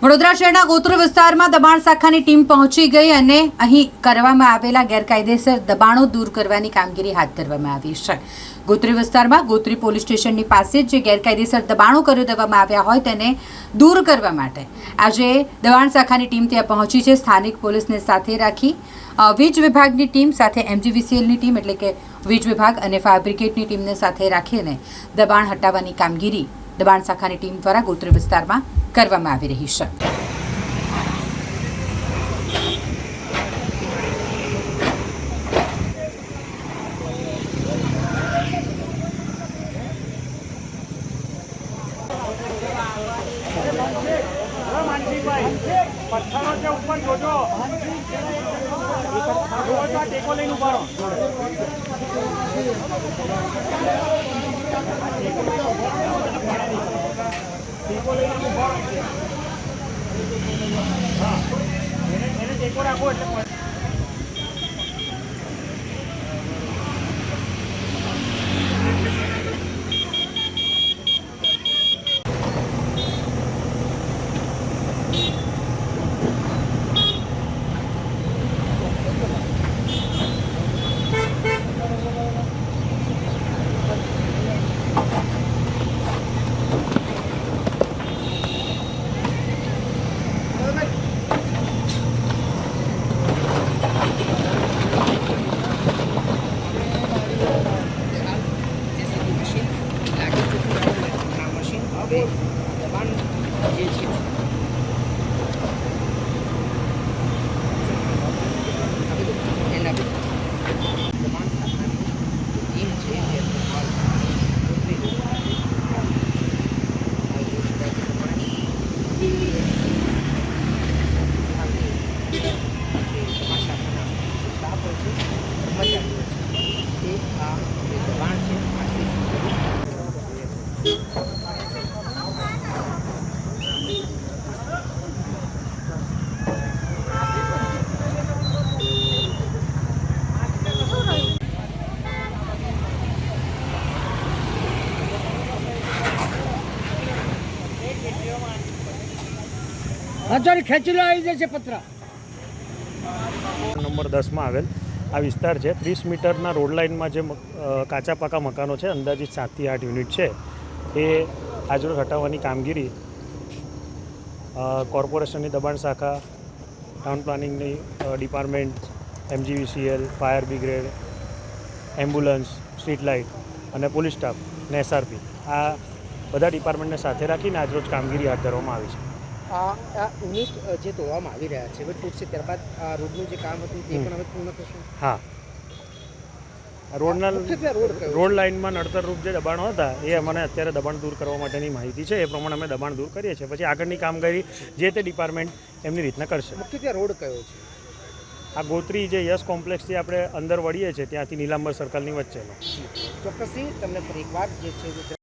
વડોદરા શહેરના ગોત્રી વિસ્તારમાં દબાણ શાખાની ટીમ પહોંચી ગઈ અને અહીં કરવામાં આવેલા ગેરકાયદેસર દબાણો દૂર કરવાની કામગીરી હાથ ધરવામાં આવી છે। ગોત્રી વિસ્તારમાં ગોત્રી પોલીસ સ્ટેશનની પાસે જે ગેરકાયદેસર દબાણો કરી દેવામાં આવ્યા હોય તેને દૂર કરવા માટે આજે દબાણ શાખાની ટીમ ત્યાં પહોંચી છે। સ્થાનિક પોલીસને સાથે રાખી વીજ વિભાગની ટીમ સાથે MGVCLની ટીમ એટલે કે વીજ વિભાગ અને ફાયર બ્રિગેડની ટીમને સાથે રાખીને દબાણ હટાવવાની કામગીરી દબાણ શાખાની ટીમ દ્વારા ગોત્રી વિસ્તારમાં કરવામાં આવી રહી છે। પથ્થરો છે ઉપર જોજો ટેકો લઈને ઉભા રહો। ટેકો લઈને ઉભા રહો। એને ટેકો રાખો એટલે દબાણ જે છે એના દબાણ ટીમ છે ખેંચી લો આવી જશે પત્ર નંબર 10 માં આવેલ આ વિસ્તાર છે। 30 મીટરના રોડ લાઇનમાં જે કાચા પાકા મકાનો છે અંદાજિત 7 થી 8 યુનિટ છે એ આજરોજ હટાવવાની કામગીરી કોર્પોરેશનની દબાણ શાખા, ટાઉન પ્લાનિંગની department, MGVCL, fire brigade, ambulance, street light અને પોલીસ સ્ટાફ અને SRP આ બધા ડિપાર્ટમેન્ટને સાથે રાખીને આજરોજ કામગીરી હાથ ધરવામાં આવી છે। આ યુનિટ જે તોડવામાં આવી રહ્યા છે હવે તૂટશે ત્યારબાદ આ રોડનું જે કામ હતું તે પણ હવે પૂર્ણ થશે। હા, રોડ લાઇનમાં નડતરરૂપ જે દબાણો હતા એ અમને અત્યારે દબાણ દૂર કરવા માટેની માહિતી છે એ પ્રમાણે અમે દબાણ દૂર કરીએ છીએ। પછી આગળની કામગીરી જે તે ડિપાર્ટમેન્ટ એમની રીતના કરશે। મુખ્યત્વે રોડ કયો છે? આ ગોત્રી જે યશ કોમ્પ્લેક્સથી આપણે અંદર વળીએ છીએ ત્યાંથી નીલાંબર સર્કલની વચ્ચેનો। ચોક્કસથી તમને ફરી એકવાર જે છે